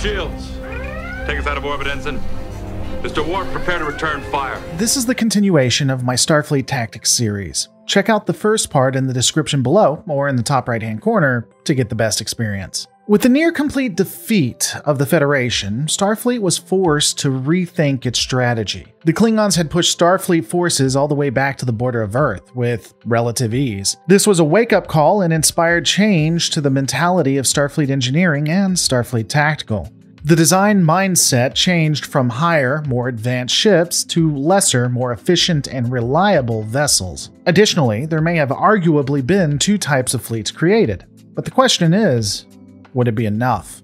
shields. Take us out of orbit, Ensign. Mr. Ward, prepare to return fire. This is the continuation of my Starfleet Tactics series. Check out the first part in the description below or in the top right-hand corner to get the best experience. With the near-complete defeat of the Federation, Starfleet was forced to rethink its strategy. The Klingons had pushed Starfleet forces all the way back to the border of Earth with relative ease. This was a wake-up call and inspired change to the mentality of Starfleet engineering and Starfleet Tactical. The design mindset changed from higher, more advanced ships to lesser, more efficient and reliable vessels. Additionally, there may have arguably been two types of fleets created. But the question is, would it be enough?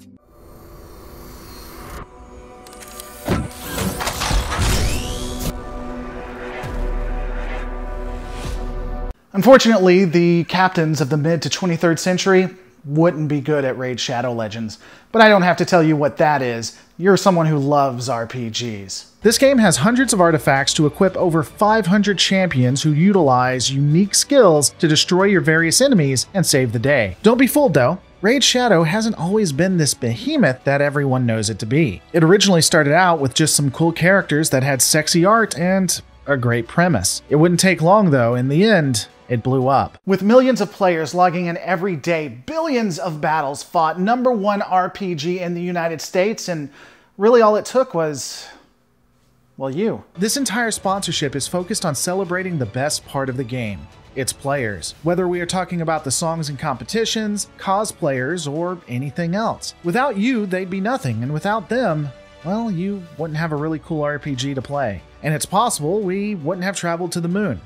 Unfortunately, the captains of the mid to 23rd century wouldn't be good at Raid Shadow Legends, but I don't have to tell you what that is. You're someone who loves RPGs. This game has hundreds of artifacts to equip over 500 champions who utilize unique skills to destroy your various enemies and save the day. Don't be fooled though. Raid Shadow hasn't always been this behemoth that everyone knows it to be. It originally started out with just some cool characters that had sexy art and a great premise. It wouldn't take long though, in the end, it blew up. With millions of players logging in every day, billions of battles fought, #1 RPG in the United States, and really all it took was, well, you. This entire sponsorship is focused on celebrating the best part of the game. Its players. Whether we are talking about the songs and competitions, cosplayers, or anything else. Without you, they'd be nothing, and without them, well, you wouldn't have a really cool RPG to play. And it's possible we wouldn't have traveled to the moon.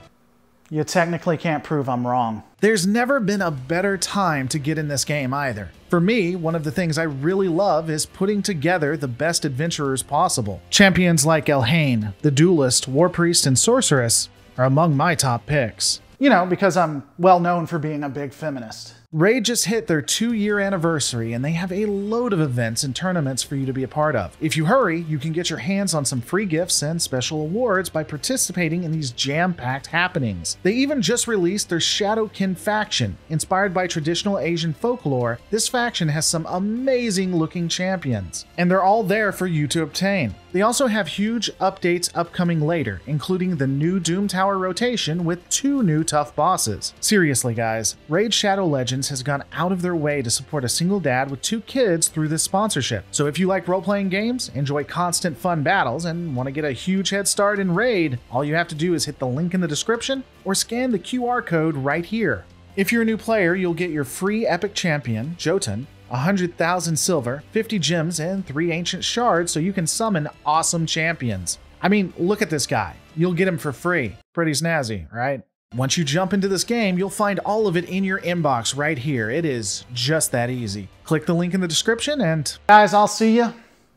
You technically can't prove I'm wrong. There's never been a better time to get in this game either. For me, one of the things I really love is putting together the best adventurers possible. Champions like Elhain, the Duelist, War Priest, and Sorceress are among my top picks. You know, because I'm well known for being a big feminist. Raid just hit their 2-year anniversary and they have a load of events and tournaments for you to be a part of. If you hurry, you can get your hands on some free gifts and special awards by participating in these jam-packed happenings. They even just released their Shadowkin faction. Inspired by traditional Asian folklore, this faction has some amazing looking champions, and they're all there for you to obtain. They also have huge updates upcoming later, including the new Doom Tower rotation with 2 new tough bosses. Seriously guys, Raid Shadow Legends has gone out of their way to support a single dad with 2 kids through this sponsorship. So if you like role-playing games, enjoy constant fun battles, and want to get a huge head start in Raid, all you have to do is hit the link in the description or scan the QR code right here. If you're a new player, you'll get your free epic champion, Jotun, 100,000 silver, 50 gems, and 3 ancient shards so you can summon awesome champions. I mean, look at this guy. You'll get him for free. Pretty snazzy, right? Once you jump into this game, you'll find all of it in your inbox right here. It is just that easy. Click the link in the description and... Guys, I'll see you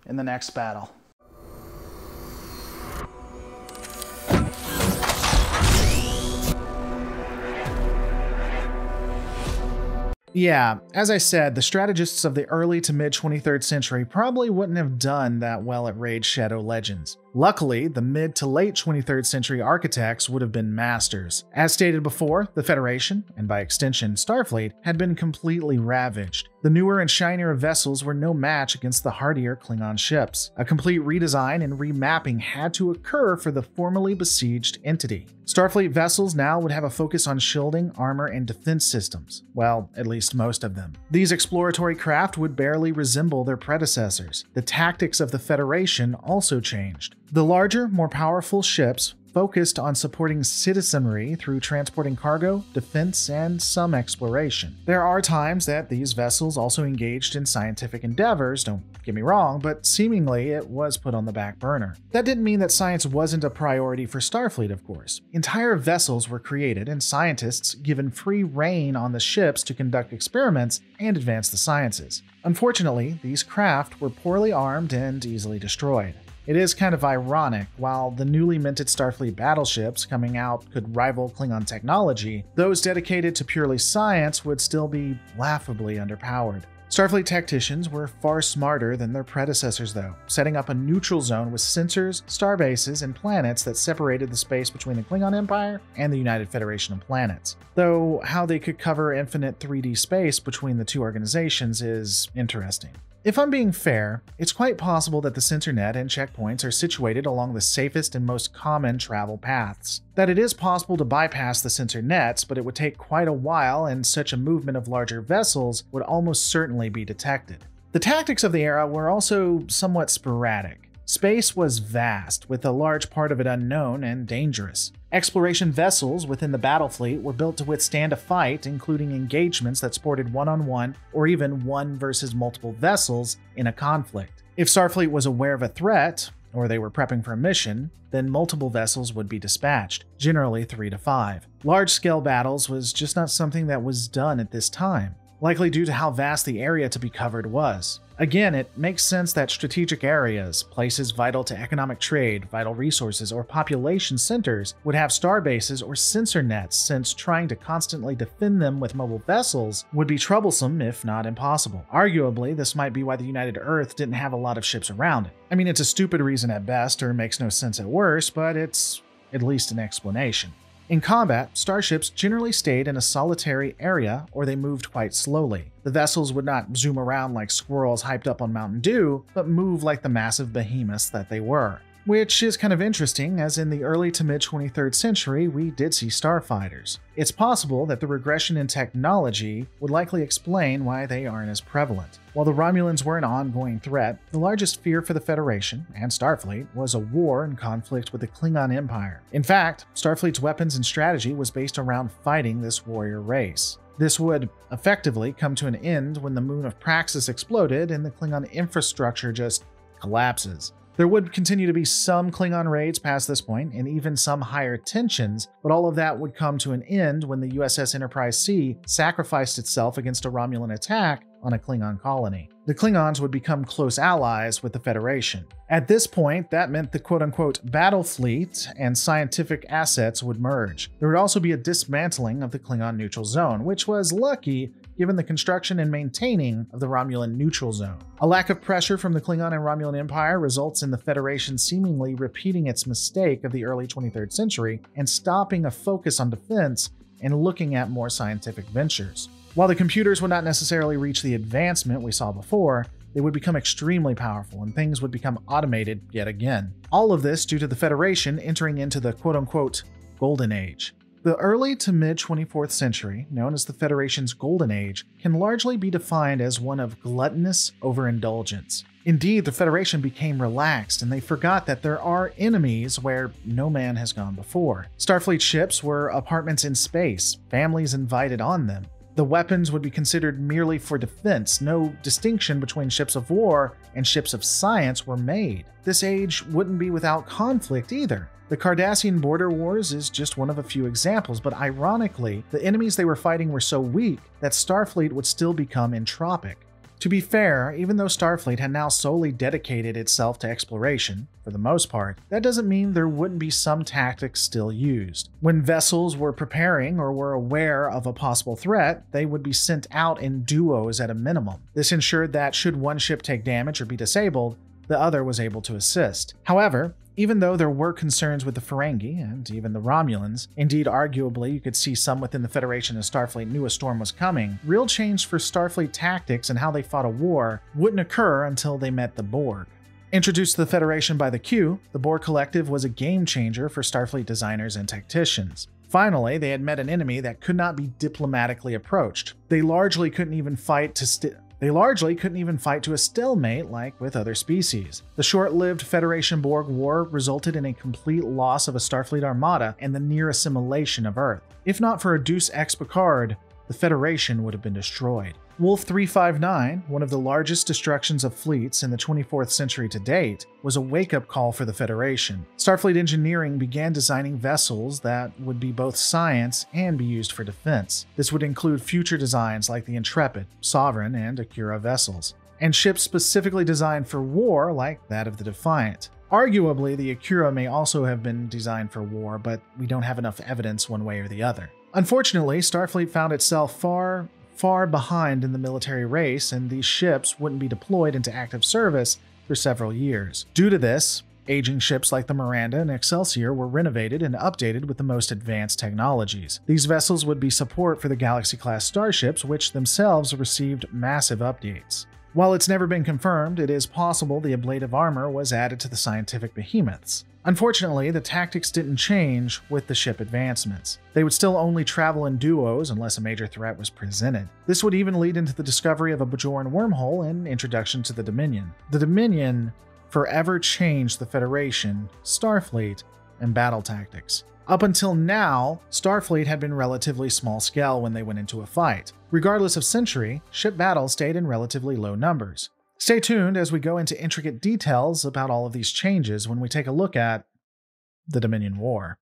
in the next battle. Yeah, as I said, the strategists of the early to mid 23rd century probably wouldn't have done that well at Raid Shadow Legends. Luckily, the mid to late 23rd century architects would have been masters. As stated before, the Federation, and by extension Starfleet, had been completely ravaged. The newer and shinier vessels were no match against the hardier Klingon ships. A complete redesign and remapping had to occur for the formerly besieged entity. Starfleet vessels now would have a focus on shielding, armor, and defense systems. Well, at least most of them. These exploratory craft would barely resemble their predecessors. The tactics of the Federation also changed. The larger, more powerful ships focused on supporting citizenry through transporting cargo, defense, and some exploration. There are times that these vessels also engaged in scientific endeavors, don't get me wrong, but seemingly it was put on the back burner. That didn't mean that science wasn't a priority for Starfleet, of course. Entire vessels were created and scientists given free rein on the ships to conduct experiments and advance the sciences. Unfortunately, these craft were poorly armed and easily destroyed. It is kind of ironic, while the newly minted Starfleet battleships coming out could rival Klingon technology, those dedicated to purely science would still be laughably underpowered. Starfleet tacticians were far smarter than their predecessors though, setting up a neutral zone with sensors, starbases, and planets that separated the space between the Klingon Empire and the United Federation of Planets. Though how they could cover infinite 3D space between the two organizations is interesting. If I'm being fair, it's quite possible that the sensor net and checkpoints are situated along the safest and most common travel paths. That it is possible to bypass the sensor nets, but it would take quite a while, and such a movement of larger vessels would almost certainly be detected. The tactics of the era were also somewhat sporadic. Space was vast, with a large part of it unknown and dangerous. Exploration vessels within the battle fleet were built to withstand a fight, including engagements that sported one-on-one or even one versus multiple vessels in a conflict. If Starfleet was aware of a threat, or they were prepping for a mission, then multiple vessels would be dispatched, generally 3 to 5. Large-scale battles was just not something that was done at this time, likely due to how vast the area to be covered was. Again, it makes sense that strategic areas, places vital to economic trade, vital resources, or population centers would have starbases or sensor nets, since trying to constantly defend them with mobile vessels would be troublesome, if not impossible. Arguably, this might be why the United Earth didn't have a lot of ships around it. I mean, it's a stupid reason at best, or makes no sense at worst, but it's at least an explanation. In combat, starships generally stayed in a solitary area, or they moved quite slowly. The vessels would not zoom around like squirrels hyped up on Mountain Dew, but move like the massive behemoths that they were. Which is kind of interesting, as in the early to mid-23rd century, we did see starfighters. It's possible that the regression in technology would likely explain why they aren't as prevalent. While the Romulans were an ongoing threat, the largest fear for the Federation, and Starfleet, was a war and conflict with the Klingon Empire. In fact, Starfleet's weapons and strategy was based around fighting this warrior race. This would effectively come to an end when the moon of Praxis exploded and the Klingon infrastructure just collapses. There would continue to be some Klingon raids past this point, and even some higher tensions, but all of that would come to an end when the USS Enterprise C sacrificed itself against a Romulan attack on a Klingon colony. The Klingons would become close allies with the Federation. At this point, that meant the quote-unquote battle fleet and scientific assets would merge. There would also be a dismantling of the Klingon neutral zone, which was lucky given the construction and maintaining of the Romulan neutral zone. A lack of pressure from the Klingon and Romulan Empire results in the Federation seemingly repeating its mistake of the early 23rd century and stopping a focus on defense and looking at more scientific ventures. While the computers would not necessarily reach the advancement we saw before, they would become extremely powerful and things would become automated yet again. All of this due to the Federation entering into the quote-unquote Golden Age. The early to mid-24th century, known as the Federation's Golden Age, can largely be defined as one of gluttonous overindulgence. Indeed, the Federation became relaxed and they forgot that there are enemies where no man has gone before. Starfleet ships were apartments in space, families invited on them. The weapons would be considered merely for defense. No distinction between ships of war and ships of science were made. This age wouldn't be without conflict either. The Cardassian border wars is just one of a few examples, but ironically, the enemies they were fighting were so weak that Starfleet would still become entropic. To be fair, even though Starfleet had now solely dedicated itself to exploration, for the most part, that doesn't mean there wouldn't be some tactics still used. When vessels were preparing or were aware of a possible threat, they would be sent out in duos at a minimum. This ensured that should one ship take damage or be disabled, the other was able to assist. However, even though there were concerns with the Ferengi and even the Romulans, indeed arguably you could see some within the Federation as Starfleet knew a storm was coming, real change for Starfleet tactics and how they fought a war wouldn't occur until they met the Borg. Introduced to the Federation by the Q, the Borg Collective was a game changer for Starfleet designers and tacticians. Finally, they had met an enemy that could not be diplomatically approached. They largely couldn't even fight to a stalemate like with other species. The short-lived Federation-Borg War resulted in a complete loss of a Starfleet armada and the near assimilation of Earth. If not for a Deus Ex Picard, the Federation would have been destroyed. Wolf 359, one of the largest destructions of fleets in the 24th century to date, was a wake-up call for the Federation. Starfleet engineering began designing vessels that would be both science and be used for defense. This would include future designs like the Intrepid, Sovereign, and Akira vessels, and ships specifically designed for war like that of the Defiant. Arguably, the Akira may also have been designed for war, but we don't have enough evidence one way or the other. Unfortunately, Starfleet found itself far behind in the military race, and these ships wouldn't be deployed into active service for several years. Due to this, aging ships like the Miranda and Excelsior were renovated and updated with the most advanced technologies. These vessels would be support for the Galaxy-class starships, which themselves received massive updates. While it's never been confirmed, it is possible the ablative armor was added to the scientific behemoths. Unfortunately, the tactics didn't change with the ship advancements. They would still only travel in duos unless a major threat was presented. This would even lead into the discovery of a Bajoran wormhole and introduction to the Dominion. The Dominion forever changed the Federation, Starfleet, and battle tactics. Up until now, Starfleet had been relatively small scale when they went into a fight. Regardless of century, ship battles stayed in relatively low numbers. Stay tuned as we go into intricate details about all of these changes when we take a look at the Dominion War.